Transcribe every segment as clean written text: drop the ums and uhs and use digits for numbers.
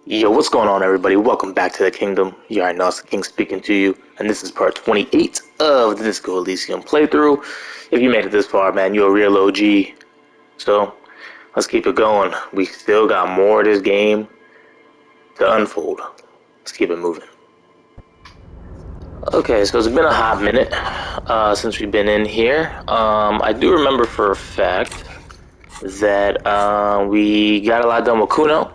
Yo, what's going on, everybody? Welcome back to the kingdom. You already know it's the king speaking to you, and this is part 28 of the Disco Elysium playthrough. If you made it this far, man, you're a real OG. So, let's keep it going. We still got more of this game to unfold. Let's keep it moving. Okay, so it's been a hot minute since we've been in here. I do remember for a fact that we got a lot done with Cuno.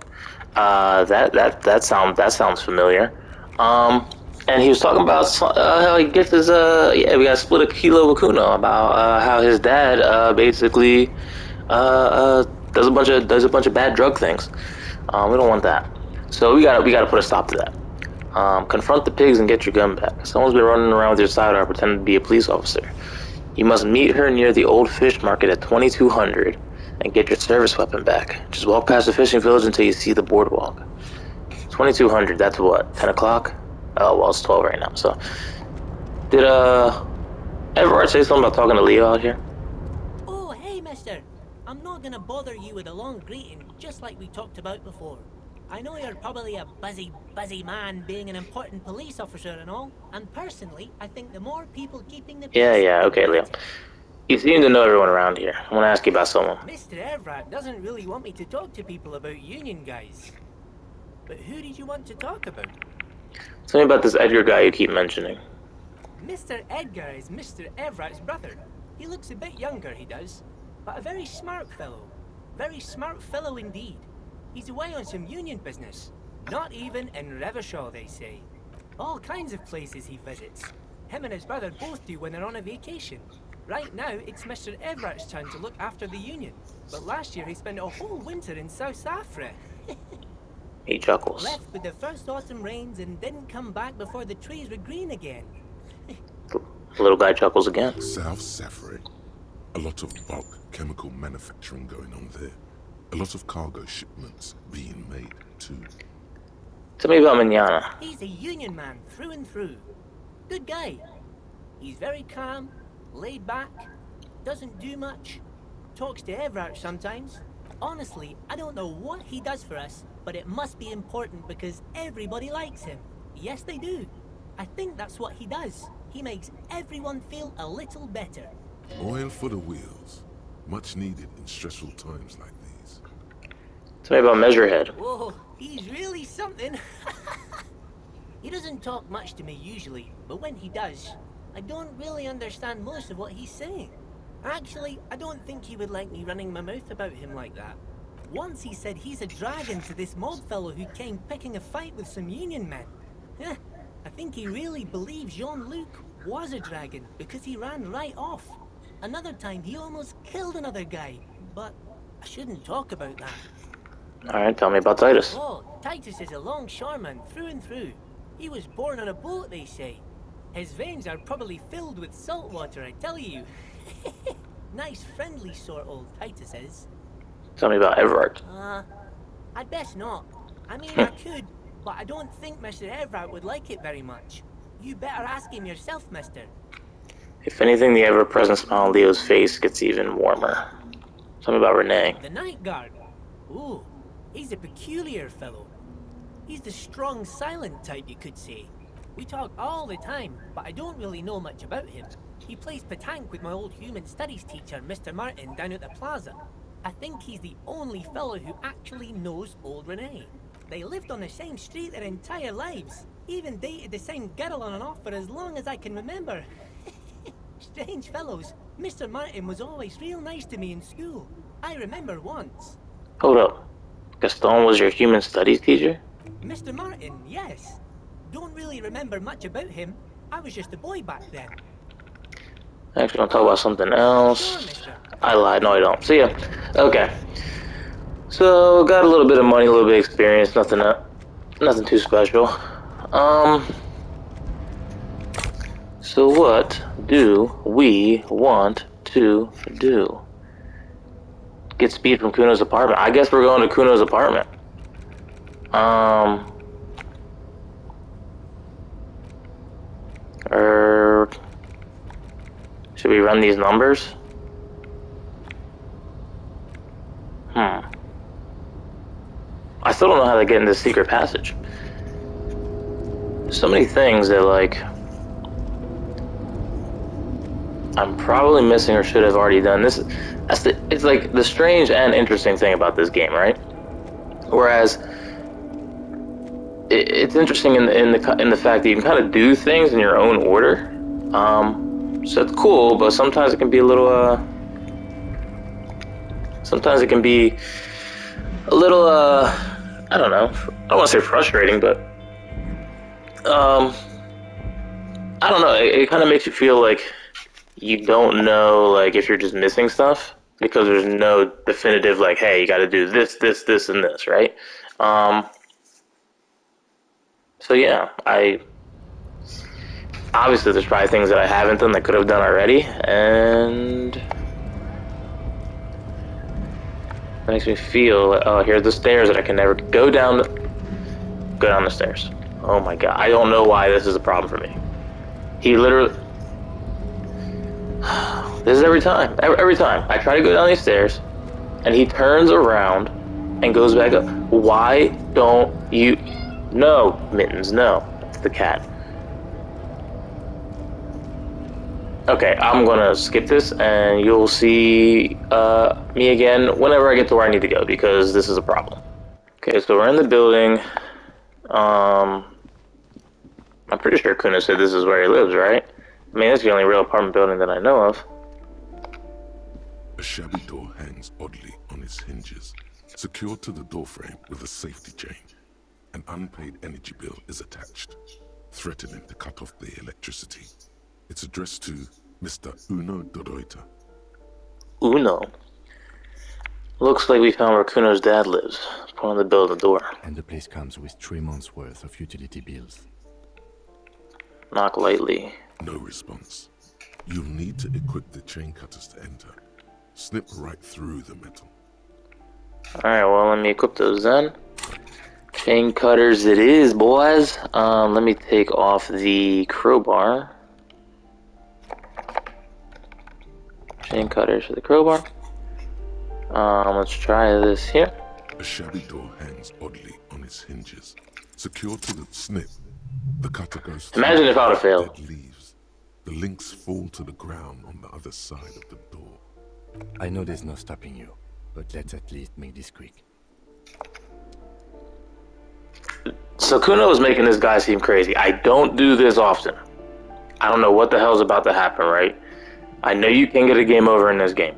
That sounds familiar. And he was talking about how he gets his we got split a kilo with Cuno about how his dad basically does a bunch of bad drug things. We don't want that. So we gotta put a stop to that. Confront the pigs and get your gun back. Someone's been running around with your sidearm pretending to be a police officer. You must meet her near the old fish market at 2200 and get your service weapon back. Just walk past the fishing village until you see the boardwalk. 2200, that's what, 10 o'clock? Oh, well, it's 12 right now, so. Did, Everard say something about talking to Leo out here? Oh, hey, mister. I'm not gonna bother you with a long greeting, just like we talked about before. I know you're probably a busy man being an important police officer and all, and personally, I think the more people keeping the peace... Yeah, okay, Leo. You seem to know everyone around here. I want to ask you about someone. Mr. Everett doesn't really want me to talk to people about union guys. But who did you want to talk about? Tell me about this Edgar guy you keep mentioning. Mr. Edgar is Mr. Everett's brother. He looks a bit younger, he does, but a very smart fellow. Very smart fellow indeed. He's away on some union business. Not even in Revershaw, they say. All kinds of places he visits. Him and his brother both do when they're on a vacation. Right now, it's Mr. Everett's turn to look after the union. But last year he spent a whole winter in South Safra. He chuckles. Left with the first autumn rains and didn't come back before the trees were green again. The little guy chuckles again. South Safra. A lot of bulk chemical manufacturing going on there. A lot of cargo shipments being made, too. Tell me about Manana. He's a union man through and through. Good guy. He's very calm, laid back, doesn't do much, talks to Everett sometimes. Honestly, I don't know what he does for us, but it must be important because everybody likes him. Yes, they do. I think that's what he does. He makes everyone feel a little better. Oil for the wheels. Much needed in stressful times like these. Tell me about Measurehead. Whoa, he's really something. He doesn't talk much to me usually, but when he does, I don't really understand most of what he's saying. Actually, I don't think he would like me running my mouth about him like that. Once he said he's a dragon to this mob fellow who came picking a fight with some union men. I think he really believes Jean-Luc was a dragon because he ran right off. Another time he almost killed another guy, but I shouldn't talk about that. Alright, tell me about Titus. Oh, Titus is a longshoreman through and through. He was born on a boat, they say. His veins are probably filled with salt water, I tell you. Nice, friendly sort old Titus is. Tell me about Everard. I'd best not. I mean, I could, but I don't think Mr. Everett would like it very much. You better ask him yourself, mister. If anything, the ever-present smile on Leo's face gets even warmer. Tell me about Renee. The night guard. Ooh, he's a peculiar fellow. He's the strong, silent type, you could say. We talk all the time, but I don't really know much about him. He plays petanque with my old human studies teacher, Mr. Martin, down at the plaza. I think he's the only fellow who actually knows old Renee. They lived on the same street their entire lives. Even dated the same girl on and off for as long as I can remember. Strange fellows. Mr. Martin was always real nice to me in school. I remember once. Hold up. Gaston was your human studies teacher? Mr. Martin, yes. Don't really remember much about him. I was just a boy back then. Actually, I'll talk about something else. Sure, mister. I lied. No, I don't. See ya. Okay. So, got a little bit of money, a little bit of experience. Nothing too special. So what do we want to do? Get speed from Cuno's apartment. I guess we're going to Cuno's apartment. Should we run these numbers? I still don't know how to get into this secret passage. There's so many things that, like, I'm probably missing or should have already done. It's like the strange and interesting thing about this game, right? Whereas it's interesting in the fact that you can kind of do things in your own order. So it's cool, but sometimes it can be a little sometimes it can be a little I don't know. I don't want to say frustrating, but I don't know. It kind of makes you feel like you don't know, like, if you're just missing stuff because there's no definitive, like, hey, you got to do this, this, this, and this, right? So yeah, obviously there's probably things that I haven't done that could have done already, and that makes me feel like, oh, here's the stairs that I can never go down the stairs. Oh my god, I don't know why this is a problem for me. He literally, this is every time. Every time I try to go down these stairs, and he turns around and goes back up. Why don't you? No, Mittens, no. That's the cat. Okay, I'm gonna skip this, and you'll see me again whenever I get to where I need to go, because this is a problem. Okay, so we're in the building. I'm pretty sure Cuno said this is where he lives, right? I mean, it's the only real apartment building that I know of. A shabby door hangs oddly on its hinges, secured to the doorframe with a safety chain. An unpaid energy bill is attached, threatening to cut off the electricity. It's addressed to Mr. Uno Doroita. Uno. Looks like we found where Kuno's dad lives. Let's put on the bill at the door. And the place comes with 3 months' worth of utility bills. Knock lightly. No response. You'll need to equip the chain cutters to enter. Snip right through the metal. Alright, well, let me equip those then. Chain cutters it is, boys. Let me take off the crowbar. Chain cutters for the crowbar. Let's try this here. A shabby door hangs oddly on its hinges. Secured to the snip, the cutter goes through. Imagine if I would have failed. Dead leaves. The links fall to the ground on the other side of the door. I know there's no stopping you, but let's at least make this quick. So Cuno is making this guy seem crazy. I don't do this often. I don't know what the hell's about to happen, right? I know you can get a game over in this game.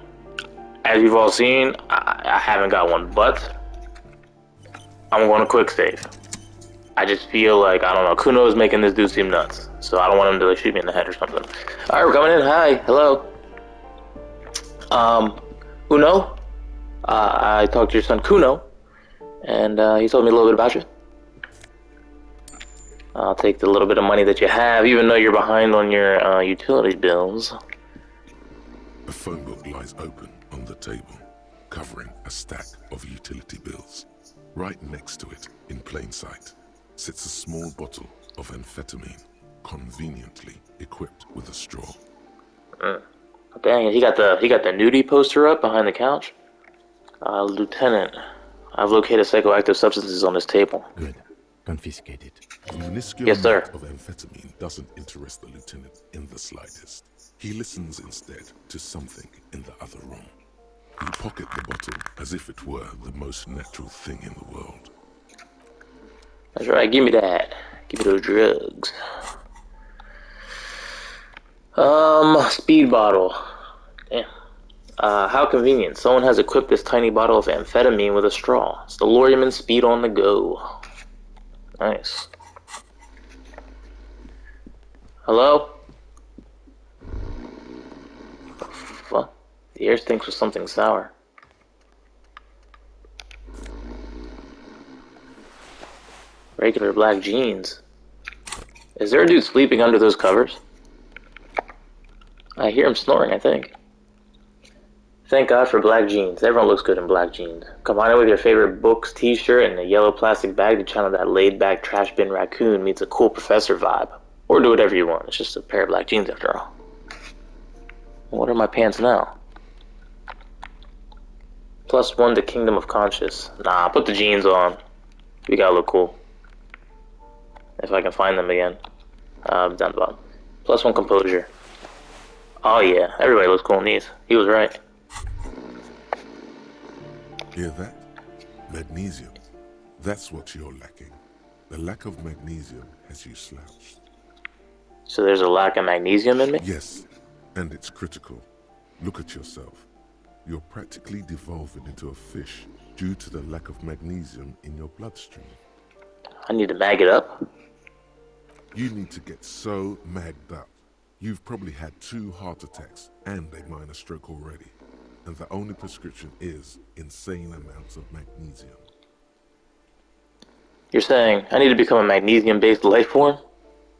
As you've all seen, I haven't got one, but I'm going to quick save. I just feel like, I don't know, Cuno is making this dude seem nuts. So I don't want him to, like, shoot me in the head or something. Alright, we're coming in. Hi, hello. Uno? I talked to your son Cuno, and he told me a little bit about you. I'll take the little bit of money that you have, even though you're behind on your utility bills. A phone book lies open on the table, covering a stack of utility bills. Right next to it, in plain sight, sits a small bottle of amphetamine, conveniently equipped with a straw. Dang it, he got the nudie poster up behind the couch. Lieutenant, I've located psychoactive substances on this table. Good. Confiscate it. The minuscule Yes, sir. amount of amphetamine doesn't interest the lieutenant in the slightest. He listens instead to something in the other room. You pocket the bottle as if it were the most natural thing in the world. That's right, give me that. Give me those drugs. Speed bottle. Damn. How convenient. Someone has equipped this tiny bottle of amphetamine with a straw. It's the Loriman Speed on the go. Nice. Hello? What? The air stinks with something sour. Regular black jeans. Is there a dude sleeping under those covers? I hear him snoring, I think. Thank God for black jeans. Everyone looks good in black jeans. Combine it with your favorite books, t-shirt, and a yellow plastic bag to channel that laid-back trash bin raccoon meets a cool professor vibe. Or do whatever you want. It's just a pair of black jeans after all. What are my pants now? +1 to Kingdom of Conscious. Nah, put the jeans on. We gotta look cool. If I can find them again. Down the bottom. +1 composure. Oh yeah, everybody looks cool in these. He was right. Hear that? Magnesium. That's what you're lacking. The lack of magnesium has you slouched. So there's a lack of magnesium in me? Yes, and it's critical. Look at yourself. You're practically devolving into a fish due to the lack of magnesium in your bloodstream. I need to mag it up. You need to get so magged up. You've probably had 2 heart attacks and a minor stroke already. And the only prescription is insane amounts of magnesium. You're saying I need to become a magnesium-based life form?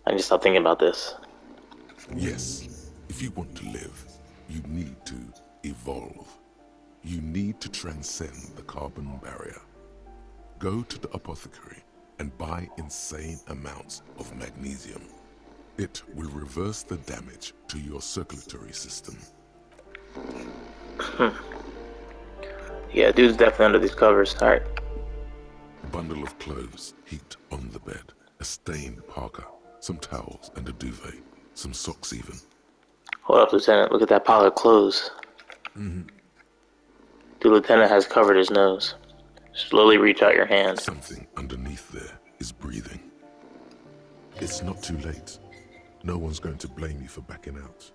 I need to stop thinking about this. Yes, if you want to live, you need to evolve. You need to transcend the carbon barrier. Go to the apothecary and buy insane amounts of magnesium. It will reverse the damage to your circulatory system. Yeah, dude's definitely under these covers. Alright. A bundle of clothes heaped on the bed, a stained parka, some towels and a duvet, some socks even. Hold up, Lieutenant. Look at that pile of clothes. The Lieutenant has covered his nose. Slowly reach out your hand. Something underneath there is breathing. It's not too late. No one's going to blame you for backing out.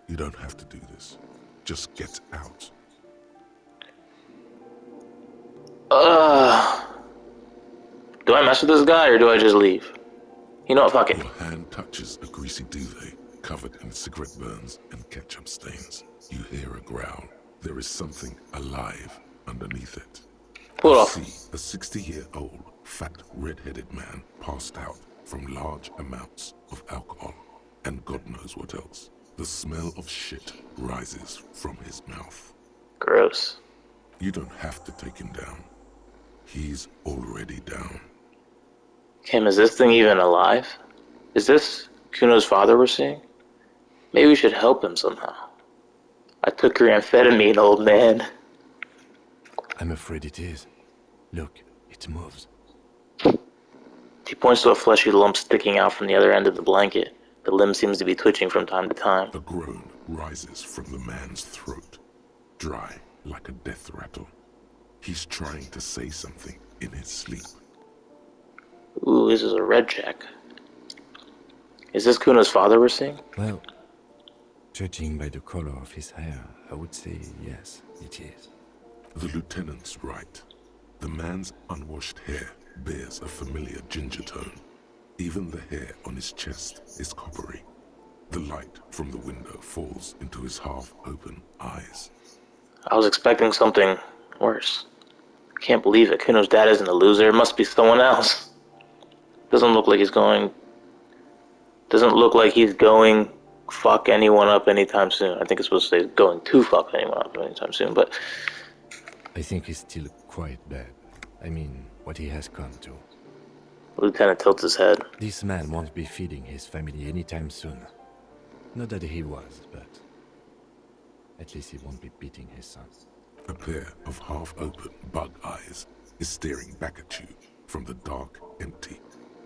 You don't have to do this. Just get out. Do I mess with this guy or do I just leave? You know what, fuck it. Your hand touches a greasy duvet covered in cigarette burns and ketchup stains. You hear a growl. There is something alive underneath it. Pull it You off. see a 60-year-old, fat, red-headed man passed out from large amounts of alcohol and God knows what else. The smell of shit rises from his mouth. Gross. You don't have to take him down. He's already down. Kim, is this thing even alive? Is this Cuno's father we're seeing? Maybe we should help him somehow. I took your amphetamine, old man. I'm afraid it is. Look, it moves. He points to a fleshy lump sticking out from the other end of the blanket. The limb seems to be twitching from time to time. A groan rises from the man's throat, dry like a death rattle. He's trying to say something in his sleep. Ooh, this is a red check. Is this Cuno's father we're seeing? Well, judging by the color of his hair, I would say yes, it is. The lieutenant's right. The man's unwashed hair bears a familiar ginger tone. Even the hair on his chest is coppery. The light from the window falls into his half-open eyes. I was expecting something worse. Can't believe it. Cuno's dad isn't a loser. It must be someone else. Doesn't look like he's going fuck anyone up anytime soon. I think it's supposed to say going to fuck anyone up anytime soon, but I think he's still quite bad. I mean, what he has come to. Lieutenant tilts his head. This man won't be feeding his family anytime soon. Not that he was, but at least he won't be beating his son. A pair of half-open bug eyes is staring back at you from the dark, empty,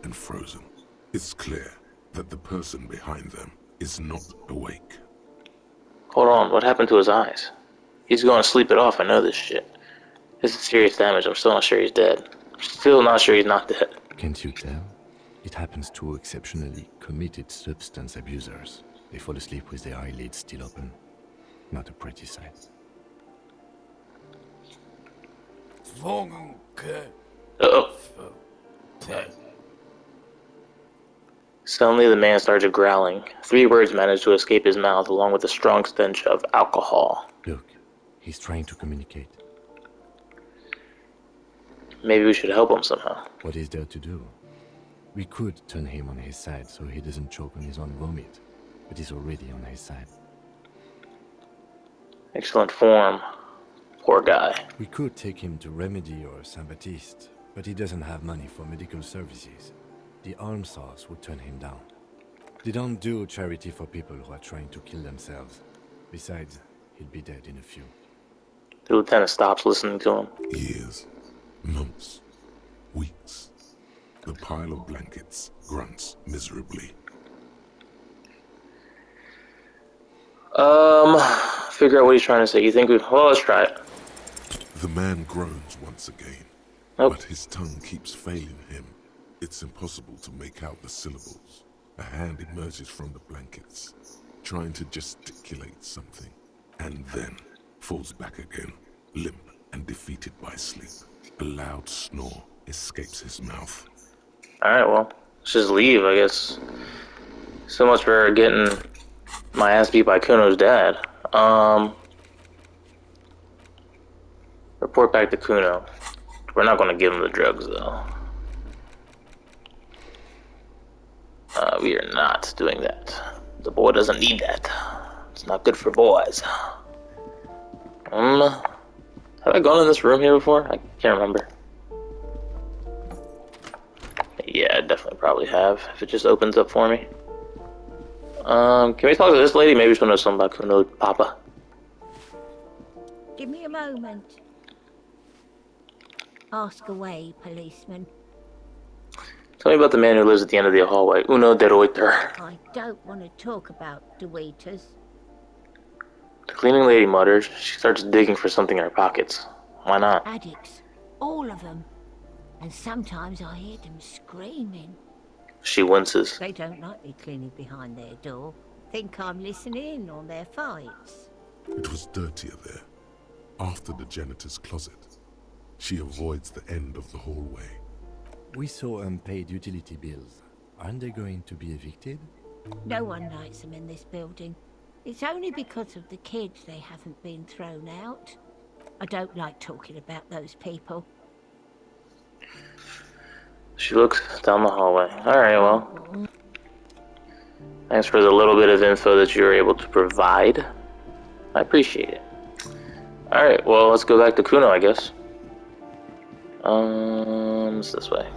and frozen. It's clear that the person behind them is not awake. Hold on, what happened to his eyes? He's going to sleep it off, I know this shit. This is serious damage, I'm still not sure he's dead. I'm still not sure he's not dead. Can't you tell? It happens to exceptionally committed substance abusers. They fall asleep with their eyelids still open. Not a pretty sight. Uh-oh. Suddenly the man started growling. 3 words managed to escape his mouth along with the strong stench of alcohol. Look, he's trying to communicate. Maybe we should help him somehow. What is there to do? We could turn him on his side so he doesn't choke on his own vomit, but he's already on his side. Excellent form. Poor guy. We could take him to Remedy or Saint-Baptiste, but he doesn't have money for medical services. The almshouse would turn him down. They don't do charity for people who are trying to kill themselves. Besides, he'll be dead in a few. The lieutenant stops listening to him. Years, months, weeks. The pile of blankets grunts miserably. Figure out what he's trying to say. You think well, let's try it. The man groans once again, Nope. but his tongue keeps failing him. It's impossible to make out the syllables. A hand emerges from the blankets, trying to gesticulate something, and then falls back again, limp and defeated by sleep. A loud snore escapes his mouth. Alright, well, let's just leave, I guess. So much for getting my ass beat by Cuno's dad. Report back to Cuno. We're not gonna give him the drugs, though. We are not doing that. The boy doesn't need that. It's not good for boys. Have I gone in this room here before? I can't remember. Yeah, I definitely probably have. If it just opens up for me. Can we talk to this lady? Maybe she'll know something about Cuno Papa. Give me a moment. Ask away, policeman. Tell me about the man who lives at the end of the hallway. Uno de Reuter. I don't want to talk about the waiters. The cleaning lady mutters. She starts digging for something in her pockets. Why not? Addicts. All of them. And sometimes I hear them screaming. She winces. They don't like me cleaning behind their door. Think I'm listening in on their fights. It was dirtier there, after the janitor's closet. She avoids the end of the hallway. We saw unpaid utility bills. Aren't they going to be evicted? No one likes them in this building. It's only because of the kids they haven't been thrown out. I don't like talking about those people. She looks down the hallway. Alright, well. Thanks for the little bit of info that you were able to provide. I appreciate it. Alright, well, let's go back to Cuno, I guess. It's this way.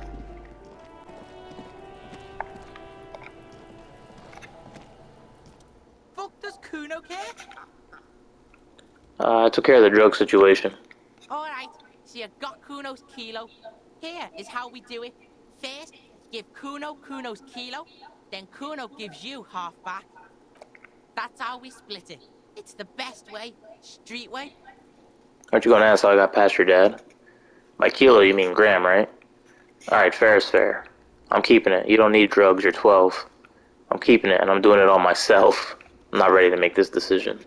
Fuck does Cuno care? I took care of the drug situation. Alright, so you got Cuno's kilo. Here is how we do it. First, give Cuno Cuno's kilo, then Cuno gives you half back. That's how we split it. It's the best way, street way. Aren't you gonna ask how I got past your dad? By kilo, you mean gram, right? Alright, fair is fair. I'm keeping it. You don't need drugs, you're 12. I'm keeping it, and I'm doing it all myself. I'm not ready to make this decision.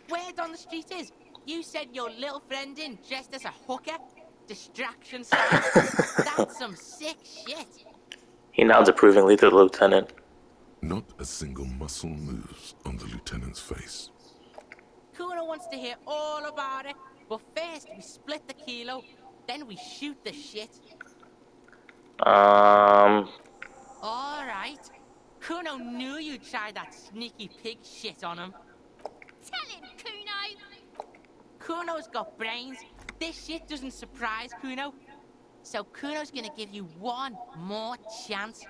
Word on the street is, you sent your little friend in dressed as a hooker. Distraction style. That's some sick shit. He nods approvingly to the lieutenant. Not a single muscle moves on the lieutenant's face. Cuno wants to hear all about it, but first we split the kilo, then we shoot the shit. Um, Alright. Cuno knew you'd try that sneaky pig shit on him. Tell him, Cuno! Cuno's got brains. This shit doesn't surprise Cuno. So Cuno's gonna give you one more chance.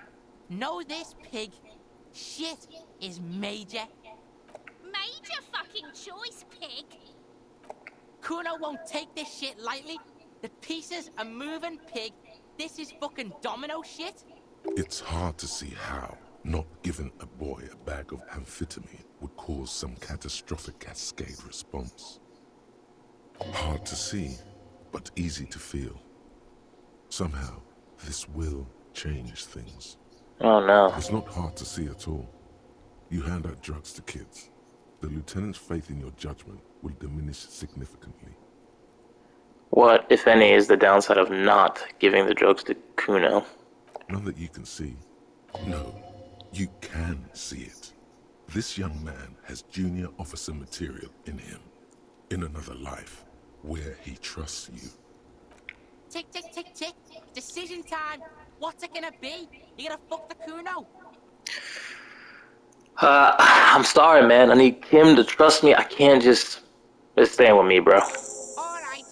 Know this, pig. Shit is major. Major fucking choice, pig! Cuno won't take this shit lightly. The pieces are moving, pig. This is fucking domino shit. It's hard to see how not giving a boy a bag of amphetamine would cause some catastrophic cascade response. Hard to see, but easy to feel. Somehow, this will change things. oh no. It's not hard to see at all. You hand out drugs to kids. The lieutenant's faith in your judgment will diminish significantly. What, if any, is the downside of not giving the drugs to Cuno? None that you can see. No, you can see it. This young man has junior officer material in him. In another life, where he trusts you. Tick, tick, tick, tick. Decision time. What's it gonna be? You gonna fuck the Cuno? I'm sorry, man. I need Kim to trust me. I can't just... It's staying with me, bro. Alright.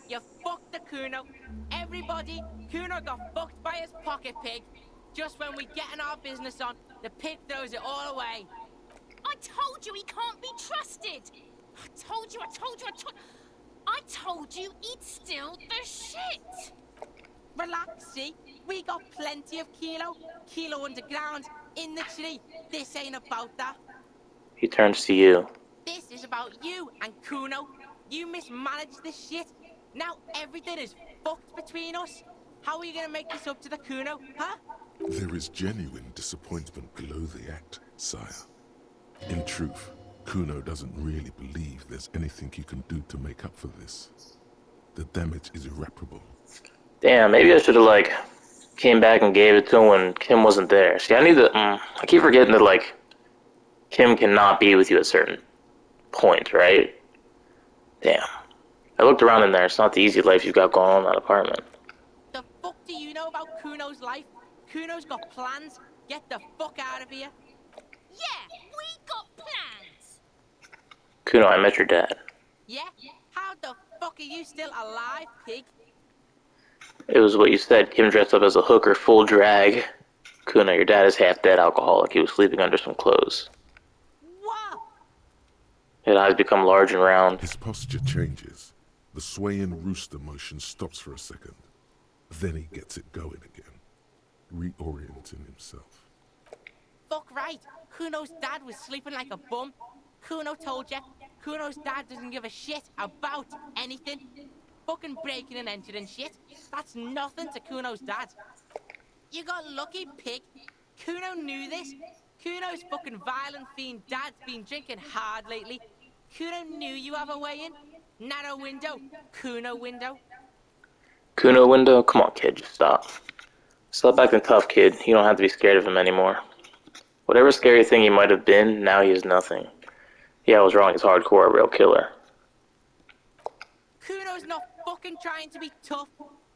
You fucked the Cuno. Everybody, Cuno got fucked by his pocket pig. Just when we getting our business on, the pig throws it all away. I told you he can't be trusted! I told you! I told you he'd steal the shit! Relax, see? We got plenty of Kilo underground, in the tree. This ain't about that. He turns to you. This is about you and Cuno. You mismanaged this shit. Now everything is fucked between us. How are you gonna make this up to the Cuno, huh? There is genuine disappointment below the act, sire. In truth, Cuno doesn't really believe there's anything he can do to make up for this. The damage is irreparable. Damn, maybe I should have like came back and gave it to him when Kim wasn't there. See, I need to. I keep forgetting that like Kim cannot be with you at certain points, right? Damn. I looked around in there. It's not the easy life you've got going on in that apartment. The fuck do you know about Cuno's life? Cuno's got plans. Get the fuck out of here. Yeah, we got plans. Cuno, I met your dad. Yeah? How the fuck are you still alive, pig? It was what you said. Kim dressed up as a hooker, full drag. Cuno, your dad is half dead alcoholic. He was sleeping under some clothes. What? His eyes become large and round. His posture changes. The swaying rooster motion stops for a second. Then he gets it going again, reorienting himself. Fuck right. Cuno's dad was sleeping like a bum. Cuno told ya. Cuno's dad doesn't give a shit about anything. Fucking breaking and entering shit. That's nothing to Cuno's dad. You got lucky, pig. Cuno knew this. Cuno's fucking violent fiend dad's been drinking hard lately. Cuno knew you have a way in. Narrow window. Cuno window. Cuno window? Come on, kid, just stop. Stop acting tough, kid. You don't have to be scared of him anymore. Whatever scary thing he might have been, now he is nothing. Yeah, I was wrong. He's hardcore, a real killer. Cuno's not fucking trying to be tough.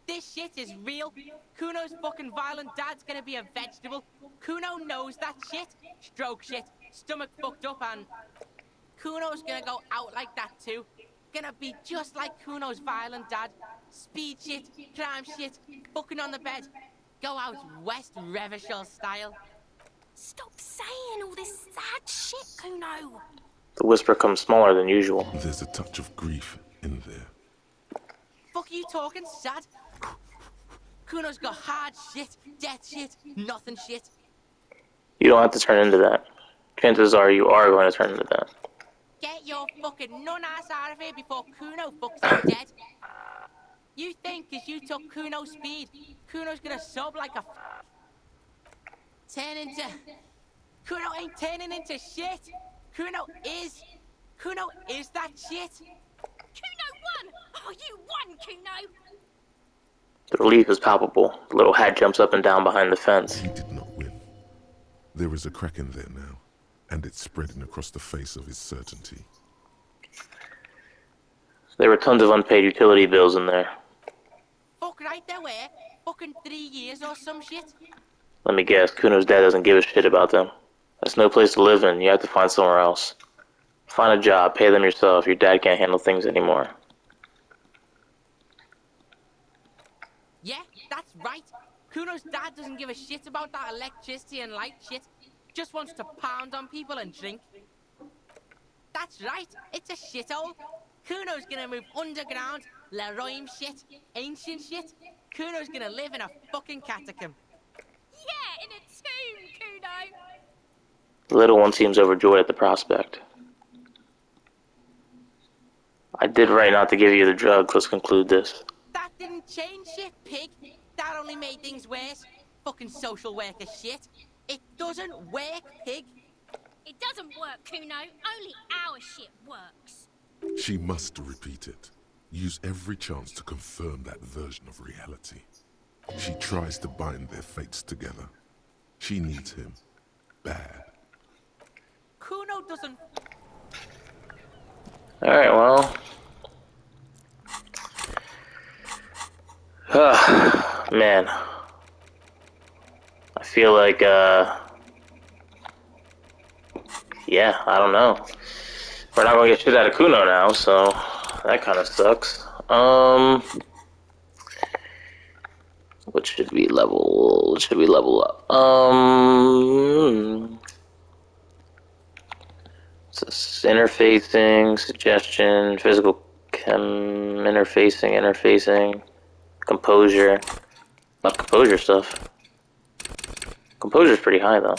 This shit is real. Cuno's fucking violent dad's gonna be a vegetable. Cuno knows that shit. Stroke shit. Stomach fucked up and... Cuno's gonna go out like that too. Gonna be just like Cuno's violent dad. Speed shit, crime shit, fucking on the bed. Go out West Revachol style. Stop saying all this sad shit, Cuno. The whisper comes smaller than usual. There's a touch of grief in there. Fuck are you talking, sad? Cuno's got hard shit, death shit, nothing shit. You don't have to turn into that. Chances are you are going to turn into that. Get your fucking nun-ass out of here before Cuno fucks you dead. You think cause you took Cuno's speed, Cuno's gonna sub like a turn into... Cuno ain't turning into shit. Cuno is that shit. Cuno won! Oh, you won, Cuno! The relief is palpable. The little hat jumps up and down behind the fence. He did not win. There is a crack in there now, and it's spreading across the face of his certainty. There were tons of unpaid utility bills in there. Fuck right there were. Fucking 3 years or some shit. Let me guess, Kuno's dad doesn't give a shit about them. That's no place to live in. You have to find somewhere else. Find a job, pay them yourself. Your dad can't handle things anymore. Yeah, that's right. Kuno's dad doesn't give a shit about that electricity and light shit. Just wants to pound on people and drink. That's right, it's a shithole. Kuno's gonna move underground, Leroy shit, ancient shit. Kuno's gonna live in a fucking catacomb. Yeah, in a tomb, Cuno! The little one seems overjoyed at the prospect. I did right not to give you the drug. Let's conclude this. That didn't change shit, pig. That only made things worse. Fucking social worker shit. It doesn't work, pig. It doesn't work, Cuno. Only our shit works. She must repeat it. Use every chance to confirm that version of reality. She tries to bind their fates together. She needs him. Bad. Cuno doesn't... Alright, well. Man. I feel like, yeah, I don't know. We're not gonna get shit out of Cuno now, so that kind of sucks. What should we level? What should we level up? It's interfacing, suggestion, physical chem, interfacing, composure. Not composure stuff. Composure's pretty high though.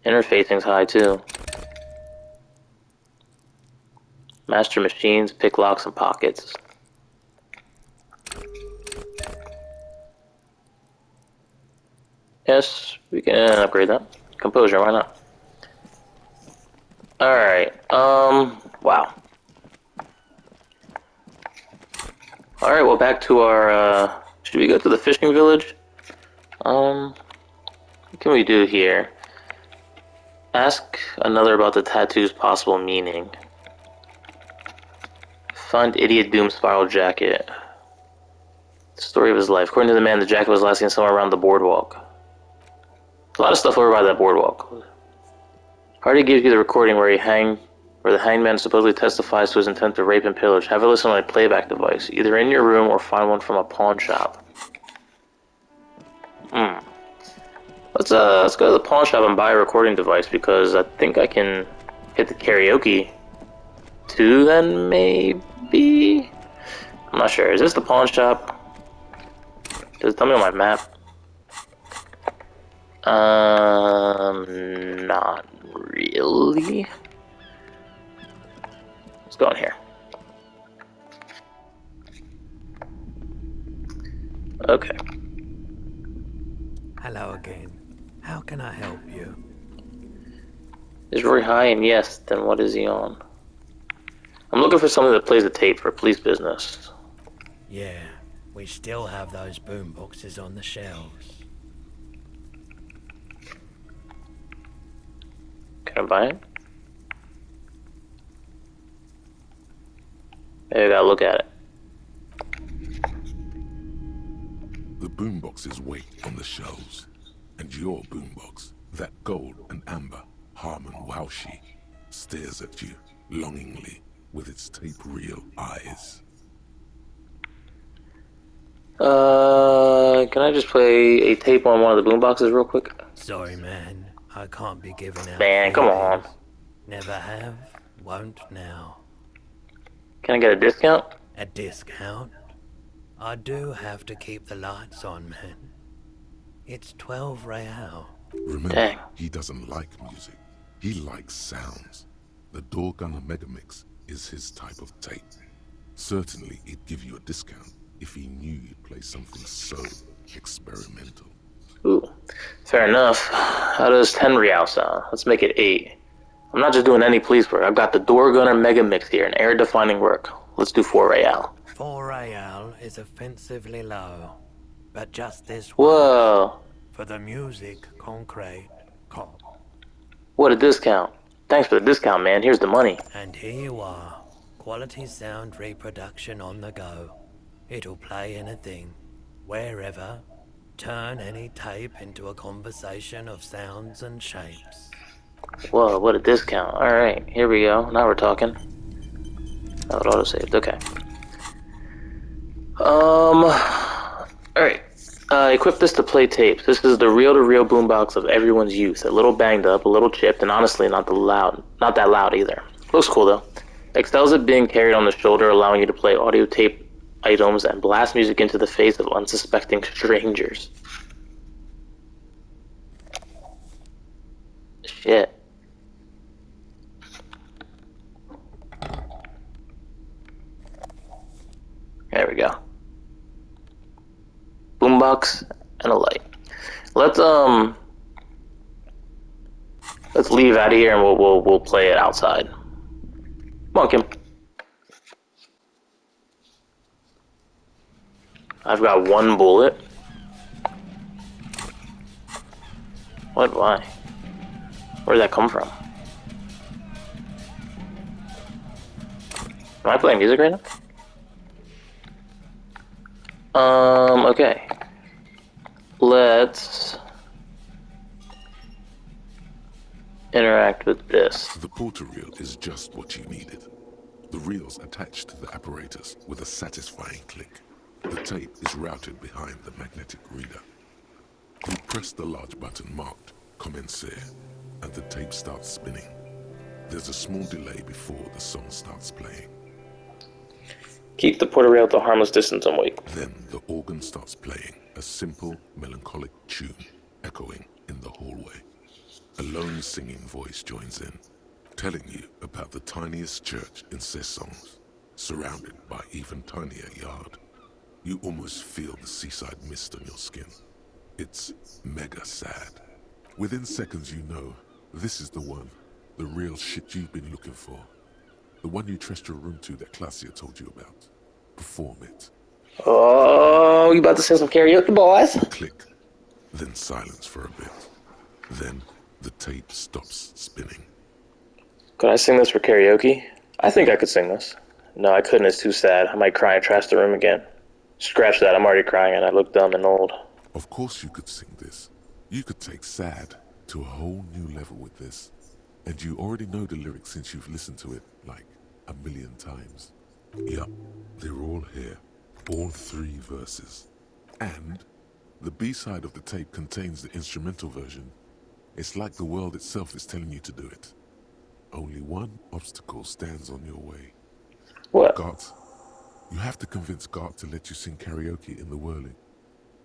Interfacing's high too. Master machines, pick locks, and pockets. Yes, we can upgrade that. Composure, why not? Alright, wow. Alright, well back to our, should we go to the fishing village? What can we do here? Ask another about the tattoo's possible meaning. Find Idiot Doom Spiral Jacket. The story of his life. According to the man, the jacket was last seen somewhere around the boardwalk. There's a lot of stuff over by that boardwalk. Hardy gives you the recording where the hanged man supposedly testifies to his intent to rape and pillage. Have a listen on a playback device, either in your room or find one from a pawn shop. Let's go to the pawn shop and buy a recording device because I think I can hit the karaoke too. Then maybe I'm not sure. Is this the pawn shop? Does it tell me on my map? Not really. Let's go in here. Okay. Hello again. How can I help you? Is Roy high? And yes, then what is he on? I'm looking for something that plays the tape for police business. Yeah, we still have those boom boxes on the shelves. Can I buy it? Maybe I gotta look at it. The boomboxes wait on the shelves, and your boombox, that gold and amber Harmon Waushi, stares at you longingly with its tape-reel eyes. Can I just play a tape on one of the boomboxes real quick? Sorry, man. I can't be giving out Man, come on. freebies. Never have, won't now. Can I get a discount? A discount? I do have to keep the lights on, man. It's 12 real. Remember, Dang. he doesn't like music. He likes sounds. The Doorgunner Megamix is his type of tape. Certainly, he'd give you a discount if he knew you'd play something so experimental. Ooh, fair enough. How does 10 real sound? Let's make it 8. I'm not just doing any police work. I've got the Door Gunner Mega Mix here, an air-defining work. Let's do 4 real. 4 real is offensively low. But just this Whoa, once. For the music, concrete, cop. what a discount. Thanks for the discount, man. Here's the money. And here you are. Quality sound reproduction on the go. It'll play anything, wherever. Turn any tape into a conversation of sounds and shapes. Whoa, what a discount. Alright, here we go. Now we're talking. Oh, it auto-saved. Okay. Alright. Equip this to play tapes. This is the reel-to-reel boombox of everyone's youth. A little banged up, a little chipped, and honestly not that loud either. Looks cool though. Excels at being carried on the shoulder, allowing you to play audio tape items and blast music into the face of unsuspecting strangers. Shit. There we go. Boombox and a light. Let's leave out of here and we'll play it outside. Come on, Kim. I've got 1 bullet. What? Why? Where did that come from? Am I playing music right now? Okay. Let's interact with this. The porter reel is just what you needed. The reel's attached to the apparatus with a satisfying click. The tape is routed behind the magnetic reader. You press the large button marked Commencer, and the tape starts spinning. There's a small delay before the song starts playing. Keep the porter rail at a harmless distance and wait. Then the organ starts playing, A simple, melancholic tune echoing in the hallway. A lone singing voice joins in, telling you about the tiniest church in Sessons, surrounded by even tinier yard. You almost feel the seaside mist on your skin. It's mega sad. Within seconds you know, this is the one. The real shit you've been looking for. The one you trust your room to that Claudia told you about. Perform it. Oh, you about to sing some karaoke, boys? Click. Then silence for a bit. Then the tape stops spinning. Could I sing this for karaoke? I think I could sing this. No, I couldn't. It's too sad. I might cry and trash the room again. Scratch that. I'm already crying and I look dumb and old. Of course you could sing this. You could take sad to a whole new level with this. And you already know the lyrics since you've listened to it like a million times. Yup, they're all here. All 3 verses. And the B-side of the tape contains the instrumental version. It's like the world itself is telling you to do it. Only one obstacle stands on your way. What? Gart. You have to convince Gart to let you sing karaoke in the whirling.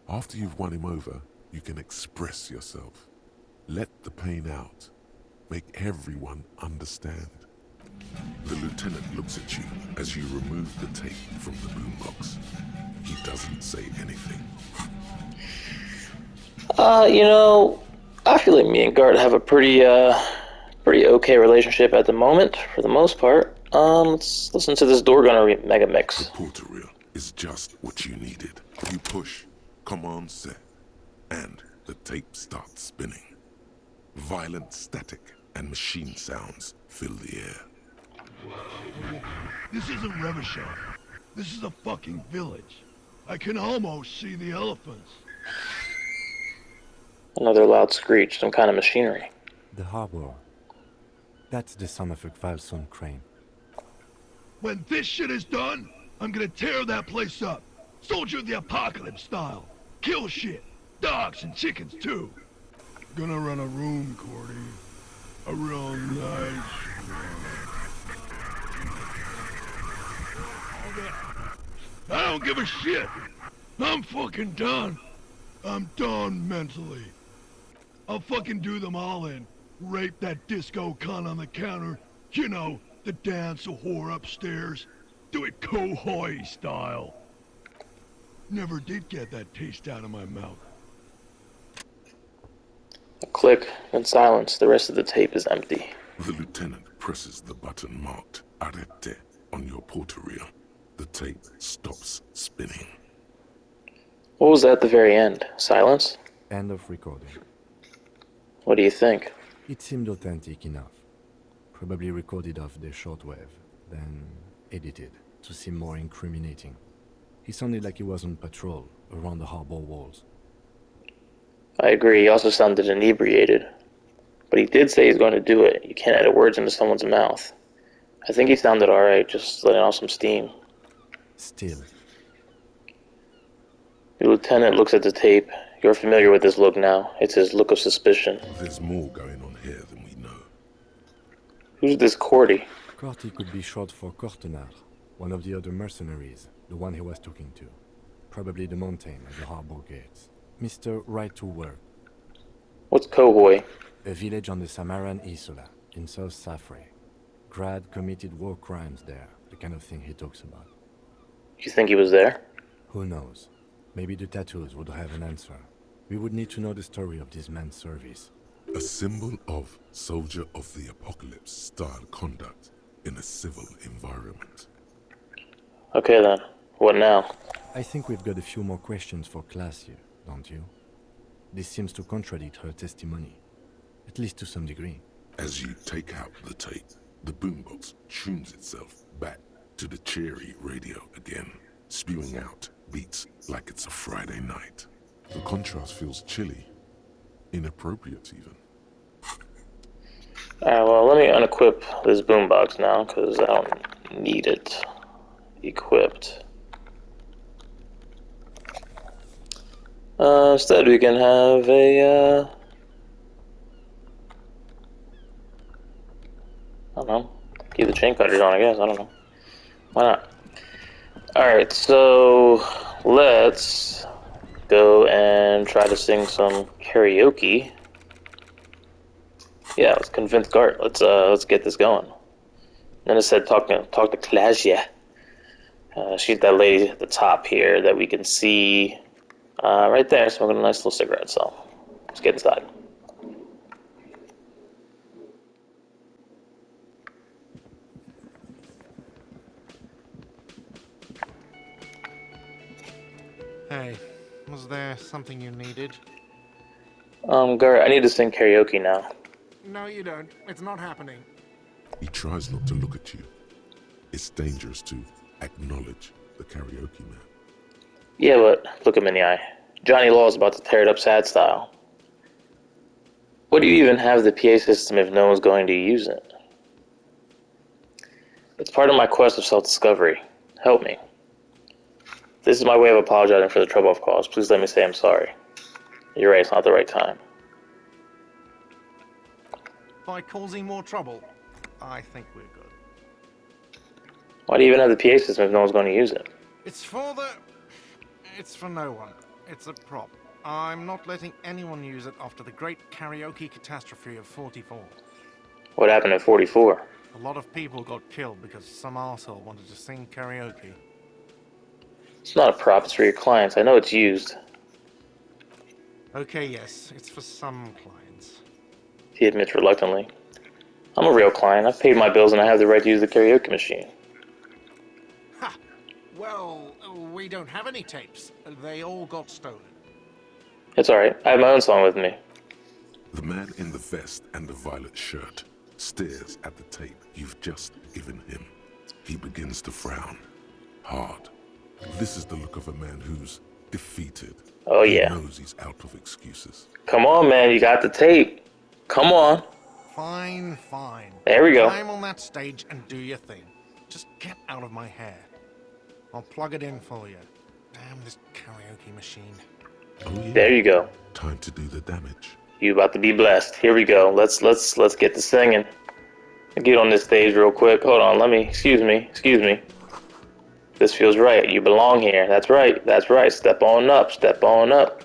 After you've won him over, you can express yourself. Let the pain out. Make everyone understand. The lieutenant looks at you as you remove the tape from the boombox. He doesn't say anything. You know, I feel like me and Gart have a pretty okay relationship at the moment, for the most part. Let's listen to this door gunner mega mix. The porter reel is just what you needed. You push, command set, and the tape starts spinning. Violent static and machine sounds fill the air. This isn't Revachon. This is a fucking village. I can almost see the elephants. Another loud screech, some kind of machinery. The harbor. That's the son of a Kvalson crane. When this shit is done, I'm gonna tear that place up. Soldier of the Apocalypse style. Kill shit. Dogs and chickens too. Gonna run a room, Cordy. A real nice I don't give a shit. I'm fucking done. I'm done mentally. I'll fucking do them all in. Rape that disco cunt on the counter. You know, the dance a whore upstairs. Do it Kohoi style. Never did get that taste out of my mouth. A click, and silence. The rest of the tape is empty. The lieutenant presses the button marked Arrête on your porter reel. The tape stops spinning. What was that at the very end? Silence? End of recording. What do you think? It seemed authentic enough. Probably recorded off the shortwave, then edited to seem more incriminating. He sounded like he was on patrol around the harbor walls. I agree, he also sounded inebriated. But he did say he's going to do it. You can't edit words into someone's mouth. I think he sounded alright, just letting off some steam. Still. The lieutenant looks at the tape. You're familiar with this look now. It's his look of suspicion. There's more going on here than we know. Who's this Cordy? Corty could be short for Cortenard, one of the other mercenaries, the one he was talking to. Probably the mountain at the harbor gates. Mr. Right to Work. What's Kohoi? A village on the Samaran Isola, in South Safre. Grad committed war crimes there, the kind of thing he talks about. You think he was there? Who knows? Maybe the tattoos would have an answer. We would need to know the story of this man's service. A symbol of soldier of the apocalypse style conduct in a civil environment. Okay then. What now? I think we've got a few more questions for class here, don't you? This seems to contradict her testimony, at least to some degree. As you take out the tape, the boombox tunes itself back to the cheery radio again, spewing out beats like it's a Friday night. The contrast feels chilly, inappropriate even. Alright, well, let me unequip this boombox now, because I don't need it equipped. Instead, we can have a, I don't know, keep the chain cutters on, I guess, I don't know. Why not? Alright, so let's go and try to sing some karaoke. Yeah, let's convince Gart. Let's get this going. Then it said talk to Claudia. She's that lady at the top here that we can see right there, smoking a nice little cigarette. So let's get inside. Hey, was there something you needed? Gart, I need to sing karaoke now. No, you don't. It's not happening. He tries not to look at you. It's dangerous to acknowledge the karaoke man. Yeah, but look him in the eye. Johnny Law's about to tear it up sad style. What do you even have the PA system if no one's going to use it? It's part of my quest of self-discovery. Help me. This is my way of apologizing for the trouble I've caused. Please let me say I'm sorry. You're right, it's not the right time. By causing more trouble, I think we're good. Why do you even have the PA system if no one's going to use it? It's for no one. It's a prop. I'm not letting anyone use it after the great karaoke catastrophe of 44. What happened at 44? A lot of people got killed because some arsehole wanted to sing karaoke. It's not a prop, it's for your clients. I know it's used. Okay, yes, it's for some clients. He admits reluctantly. I'm a real client. I've paid my bills and I have the right to use the karaoke machine. Ha! Well, we don't have any tapes. They all got stolen. It's alright. I have my own song with me. The man in the vest and the violet shirt stares at the tape you've just given him. He begins to frown. Hard. This is the look of a man who's defeated. Oh yeah. He knows he's out of excuses. Come on, man. You got the tape. Come on. Fine, fine. There we go. Climb on that stage and do your thing. Just get out of my hair. I'll plug it in for you. Damn this karaoke machine. Oh yeah. There you go. Time to do the damage. You about to be blessed. Here we go. Let's get to singing. Get on this stage real quick. Hold on. Excuse me. This feels right. You belong here. That's right. Step on up.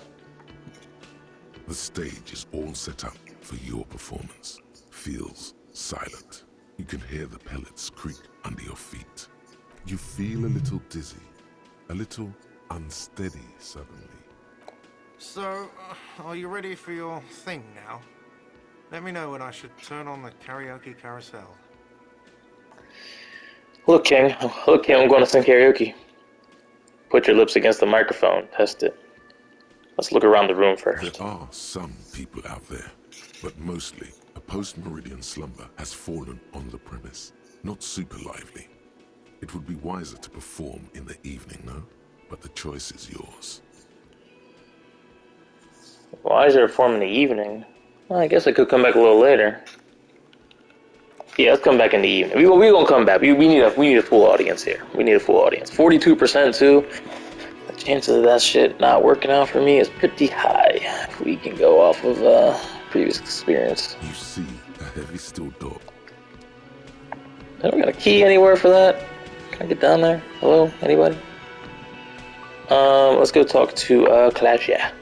The stage is all set up for your performance. Feels silent. You can hear the pellets creak under your feet. You feel a little dizzy, a little unsteady suddenly. So, are you ready for your thing now? Let me know when I should turn on the karaoke carousel. Look, King, I'm going to sing karaoke. Put your lips against the microphone. Test it. Let's look around the room first. There are some people out there, but mostly a post-meridian slumber has fallen on the premise. Not super lively. It would be wiser to perform in the evening, no? But the choice is yours. Why is there a form in the evening? Well, I guess I could come back a little later. Yeah, let's come back in the evening. We gonna come back. We need a full audience here. We need a full audience. 42% too. The chances of that shit not working out for me is pretty high. If we can go off of previous experience. You see a heavy steel door. I don't got a key anywhere for that. Can I get down there? Hello, anybody? Let's go talk to Claudia.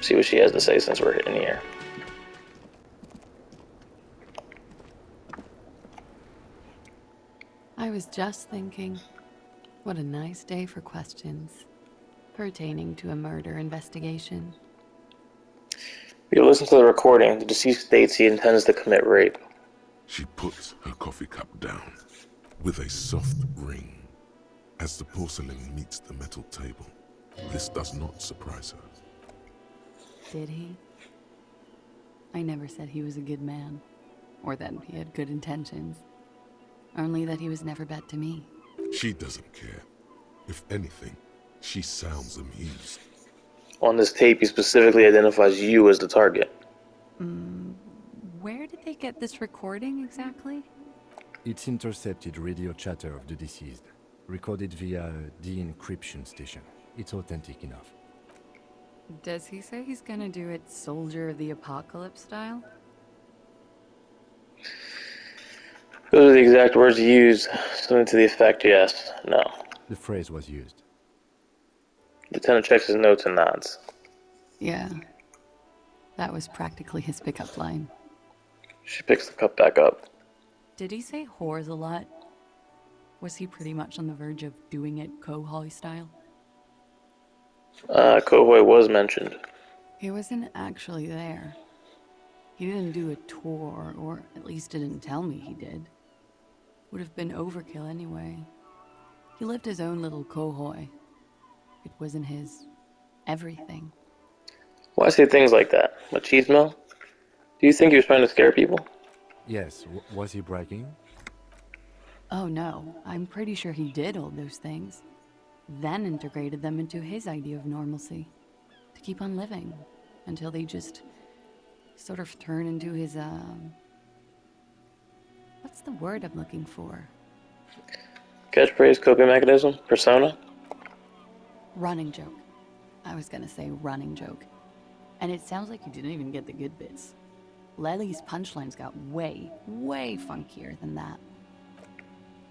See what she has to say since we're in here. I was just thinking, what a nice day for questions pertaining to a murder investigation. You listen to the recording. The deceased states he intends to commit rape. She puts her coffee cup down with a soft ring as the porcelain meets the metal table. This does not surprise her. Did he? I never said he was a good man, or that he had good intentions. Only that he was never bad to me. She doesn't care. If anything, she sounds amused. On this tape, he specifically identifies you as the target. Where did they get this recording exactly? It's intercepted radio chatter of the deceased, recorded via a de-encryption station. It's authentic enough. Does he say he's gonna do it Soldier of the Apocalypse style? Those are the exact words used. Something to the effect, yes, no. The phrase was used. Lieutenant checks his notes and nods. Yeah, that was practically his pickup line. She picks the cup back up. Did he say whores a lot? Was he pretty much on the verge of doing it Kohoi style? Kohoi was mentioned. He wasn't actually there. He didn't do a tour, or at least didn't tell me he did. Would have been overkill anyway. He lived his own little Kohoi. It wasn't his everything. Why say things like that? Machismo? Do you think he was trying to scare people? Yes, was he bragging? Oh no, I'm pretty sure he did all those things. Then integrated them into his idea of normalcy. To keep on living. Until they just sort of turn into his, what's the word I'm looking for? Catchphrase, coping mechanism, persona? Running joke. I was gonna say running joke. And it sounds like you didn't even get the good bits. Lely's punchlines got way, way funkier than that.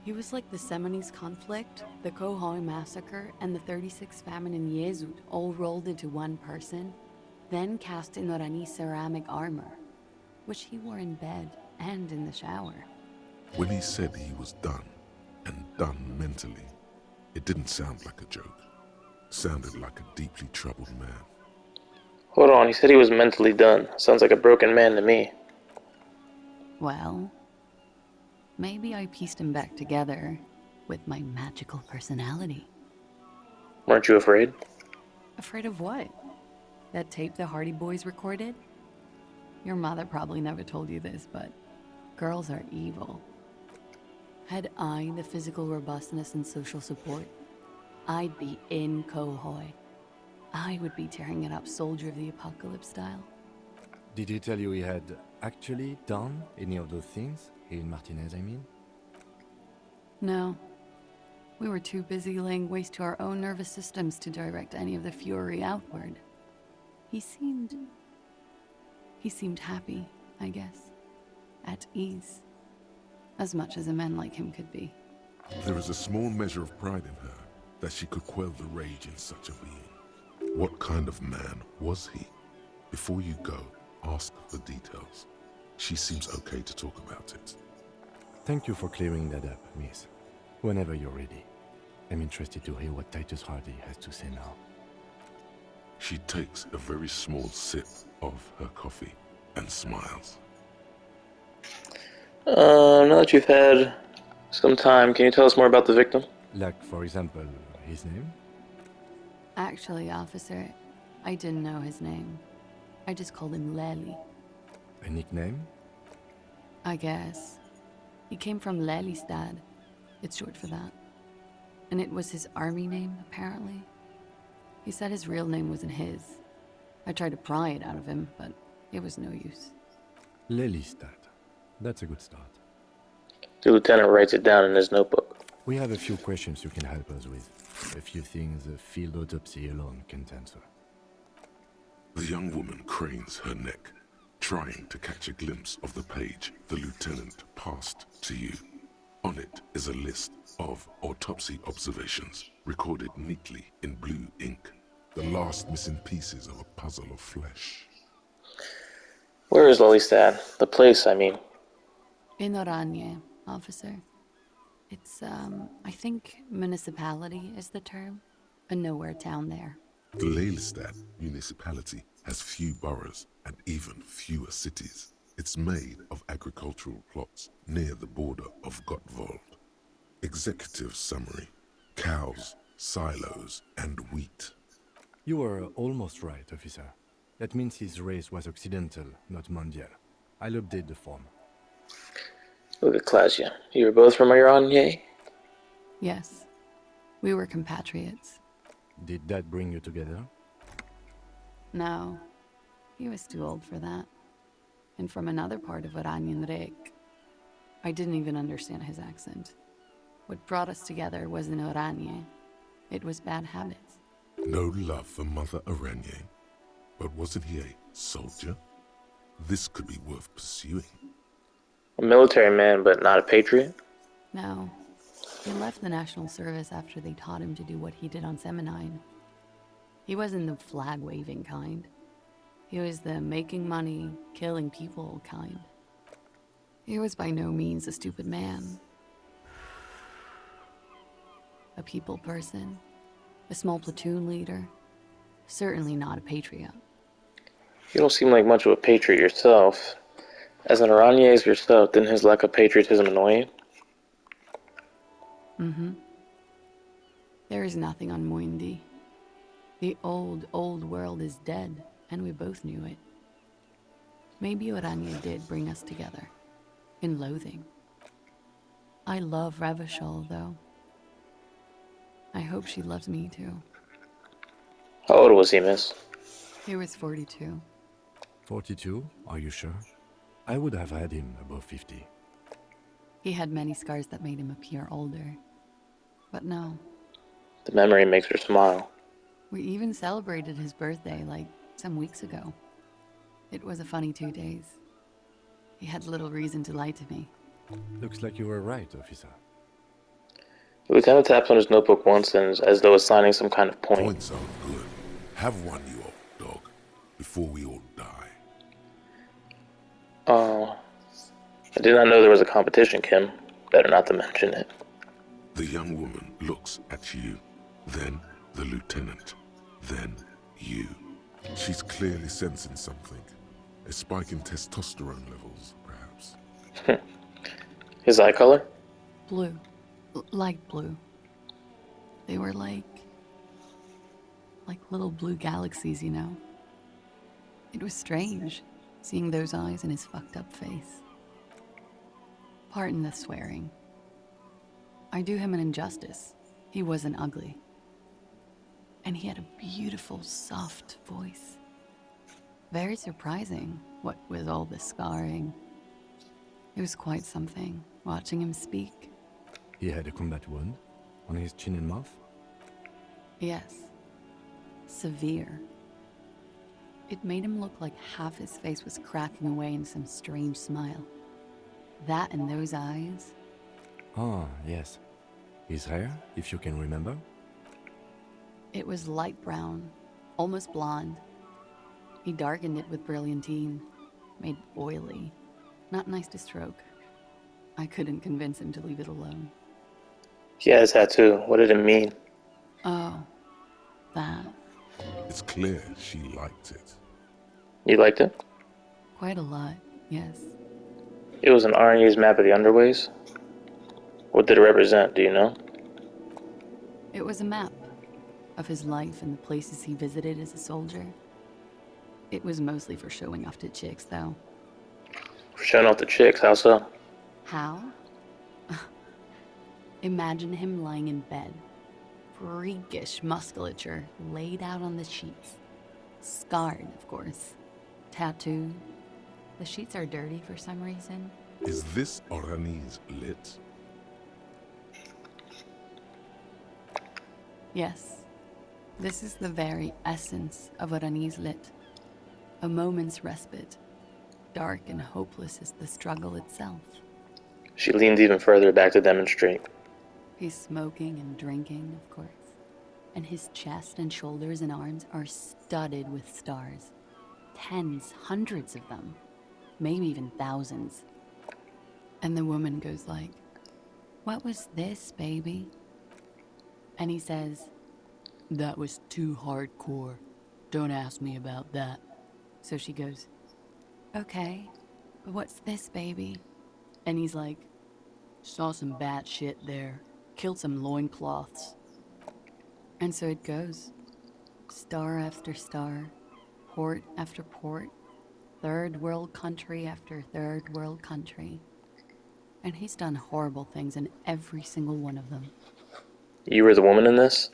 He was like the Seminoles conflict, the Kohoi massacre, and the 36 famine in Yezud all rolled into one person, then cast in Orani ceramic armor, which he wore in bed and in the shower. When he said he was done, and done mentally, it didn't sound like a joke. It sounded like a deeply troubled man. Hold on, he said he was mentally done. Sounds like a broken man to me. Well, maybe I pieced him back together with my magical personality. Weren't you afraid? Afraid of what? That tape the Hardy Boys recorded? Your mother probably never told you this, but girls are evil. Had I the physical robustness and social support, I'd be in Kohoi. I would be tearing it up Soldier of the Apocalypse style. Did he tell you he had actually done any of those things? In Martinez, I mean? No. We were too busy laying waste to our own nervous systems to direct any of the fury outward. He seemed happy, I guess. At ease. As much as a man like him could be. There is a small measure of pride in her that she could quell the rage in such a being. What kind of man was he? Before you go, ask for details. She seems okay to talk about it. Thank you for clearing that up, miss. Whenever you're ready. I'm interested to hear what Titus Hardy has to say now. She takes a very small sip of her coffee and smiles. Now that you've had some time, can you tell us more about the victim? Like, for example, his name? Actually, officer, I didn't know his name. I just called him Lely. A nickname? I guess. He came from Lelystad. It's short for that. And it was his army name, apparently. He said his real name wasn't his. I tried to pry it out of him, but it was no use. Lelystad. That's a good start. The lieutenant writes it down in his notebook. We have a few questions you can help us with. A few things a field autopsy alone can't answer. The young woman cranes her neck, trying to catch a glimpse of the page the lieutenant passed to you. On it is a list of autopsy observations, recorded neatly in blue ink. The last missing pieces of a puzzle of flesh. Where is Lelystad? The place, I mean. In Oranje, officer. It's, I think municipality is the term. A nowhere town there. The Lelystad municipality has few boroughs and even fewer cities. It's made of agricultural plots near the border of Gottwald. Executive summary: cows, silos, and wheat. You were almost right, officer. That means his race was occidental, not mondial. I'll update the form. Look at Klasia. You were both from Iran, Yes. We were compatriots. Did that bring you together? No. He was too old for that. And from another part of Oranien Rek. I didn't even understand his accent. What brought us together wasn't Oranje. It was bad habits. No love for Mother Oranje. But wasn't he a soldier? This could be worth pursuing. A military man, but not a patriot? No. He left the National Service after they taught him to do what he did on Seminine. He wasn't the flag-waving kind. He was the making money, killing people kind. He was by no means a stupid man. A people person, a small platoon leader, certainly not a patriot. You don't seem like much of a patriot yourself. As an Aranese yourself, didn't his lack of patriotism annoy you? Mm-hmm. There is nothing on Muindi. The old world is dead, and we both knew it. Maybe Orania did bring us together, in loathing. I love Revachol, though. I hope she loves me, too. How old was he, miss? He was 42. 42? Are you sure? I would have had him above 50. He had many scars that made him appear older. But no. The memory makes her smile. We even celebrated his birthday, like, some weeks ago. It was a funny 2 days. He had little reason to lie to me. Looks like you were right, officer. The lieutenant taps on his notebook once and as though assigning some kind of point. Points sound good. Have one, you old dog, before we all die. Oh, I did not know there was a competition, Kim. Better not to mention it. The young woman looks at you, then the lieutenant, then you. She's clearly sensing something. A spike in testosterone levels, perhaps. His eye color? Blue. Light blue. They were like little blue galaxies, you know? It was strange, seeing those eyes in his fucked up face. Pardon the swearing. I do him an injustice. He wasn't ugly. And he had a beautiful, soft voice. Very surprising, what with all the scarring. It was quite something, watching him speak. He had a combat wound on his chin and mouth? Yes. Severe. It made him look like half his face was cracking away in some strange smile. That and those eyes. Ah, yes. His hair, if you can remember? It was light brown, almost blonde. He darkened it with brilliantine, made oily. Not nice to stroke. I couldn't convince him to leave it alone. He had a tattoo. What did it mean? Oh, that. It's clear she liked it. You liked it? Quite a lot, yes. It was an Aranese map of the Underways. What did it represent, do you know? It was a map of his life and the places he visited as a soldier. It was mostly for showing off to chicks, though. For showing off the chicks, how so? How? Imagine him lying in bed. Freakish musculature laid out on the sheets. Scarred, of course. Tattooed. The sheets are dirty for some reason. Is this Oranese lit? Yes. This is the very essence of Oranese lit. A moment's respite. Dark and hopeless as the struggle itself. She leaned even further back to demonstrate. He's smoking and drinking, of course. And his chest and shoulders and arms are studded with stars. Tens, hundreds of them. Maybe even thousands. And the woman goes like, "What was this, baby?" And he says, "That was too hardcore. Don't ask me about that." So she goes, "Okay, but what's this, baby?" And he's like, "Saw some bat shit there. Killed some loincloths." And so it goes. Star after star, port after port, third world country after third world country. And he's done horrible things in every single one of them. You were the woman in this?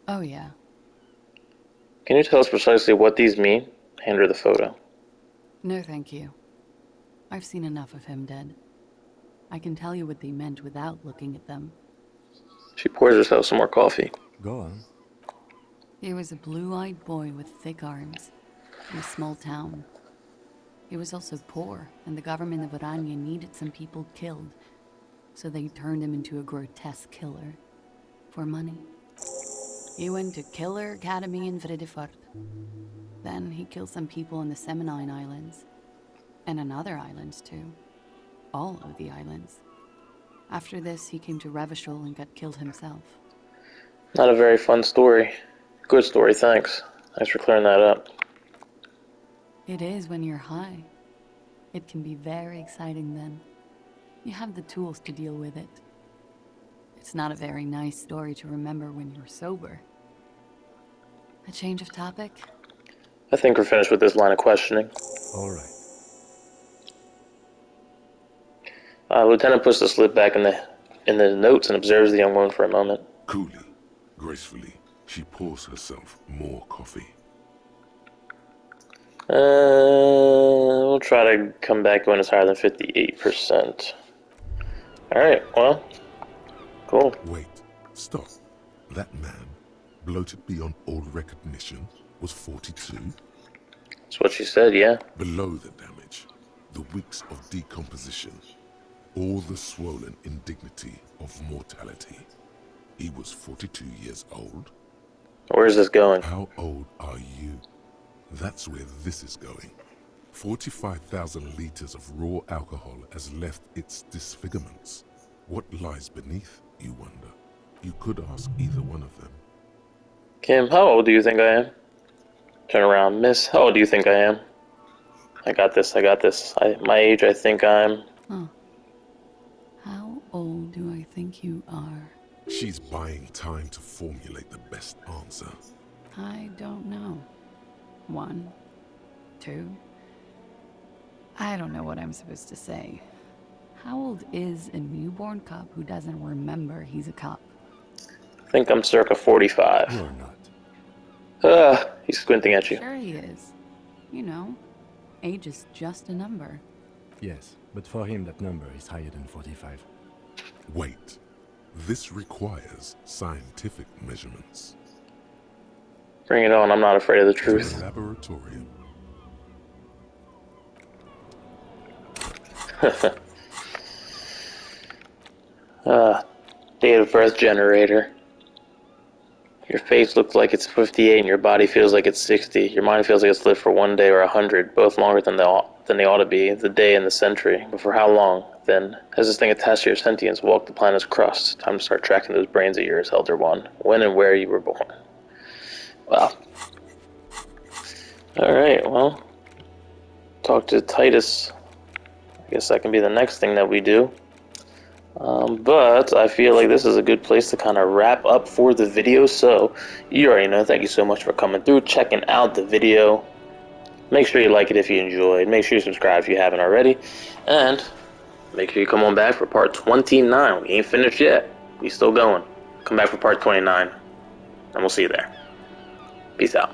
Oh yeah. Can you tell us precisely what these mean? Hand her the photo. No thank you. I've seen enough of him dead. I can tell you what they meant without looking at them. She pours herself some more coffee. Go on. He was a blue-eyed boy with thick arms, in a small town. He was also poor, and the government of Orania needed some people killed, so they turned him into a grotesque killer. For money. He went to Killer Academy in Vredefort. Then he killed some people in the Seminine Islands. And on other islands, too. All of the islands. After this, he came to Revachol and got killed himself. Not a very fun story. Good story, thanks. Thanks for clearing that up. It is when you're high. It can be very exciting then. You have the tools to deal with it. It's not a very nice story to remember when you're sober. A change of topic? I think we're finished with this line of questioning. All right. Lieutenant puts the slip back in the notes and observes the young woman for a moment. Coolly, gracefully, she pours herself more coffee. We'll try to come back when it's higher than 58%. Alright, well, cool. Wait, stop. That man, bloated beyond all recognition, was 42? That's what she said, yeah. Below the damage, the weeks of decomposition, all the swollen indignity of mortality. He was 42 years old? Where's this going? How old are you? That's where this is going. 45,000 liters of raw alcohol has left its disfigurements. What lies beneath, you wonder? You could ask either one of them. Kim, how old do you think I am? Turn around. Miss, how old do you think I am? I got this. My age, I think I'm... Huh. How old do I think you are? She's buying time to formulate the best answer. I don't know. 1, 2. I don't know what I'm supposed to say. How old is a newborn cop who doesn't remember he's a cop? I think I'm circa 45. You're not. He's squinting at you. Sure he is. You know, age is just a number. Yes, but for him that number is higher than 45. Wait. This requires scientific measurements. Bring it on, I'm not afraid of the The truth. laboratorium. Date of birth generator. Your face looks like it's 58 and your body feels like it's 60. Your mind feels like it's lived for 1 day or 100, both longer than they ought to be, the day and the century. But for how long, then, has this thing attached to your sentience walked the planet's crust? Time to start tracking those brains of yours, Elder One. When and where you were born. Wow. Alright, well. Talk to Titus. I guess that can be the next thing that we do. But I feel like this is a good place to kind of wrap up for the video. So you already know, thank you so much for coming through, checking out the video. Make sure you like it if you enjoyed. Make sure you subscribe if you haven't already. And make sure you come on back for part 29. We ain't finished yet. We still going. Come back for part 29. And we'll see you there. Peace out.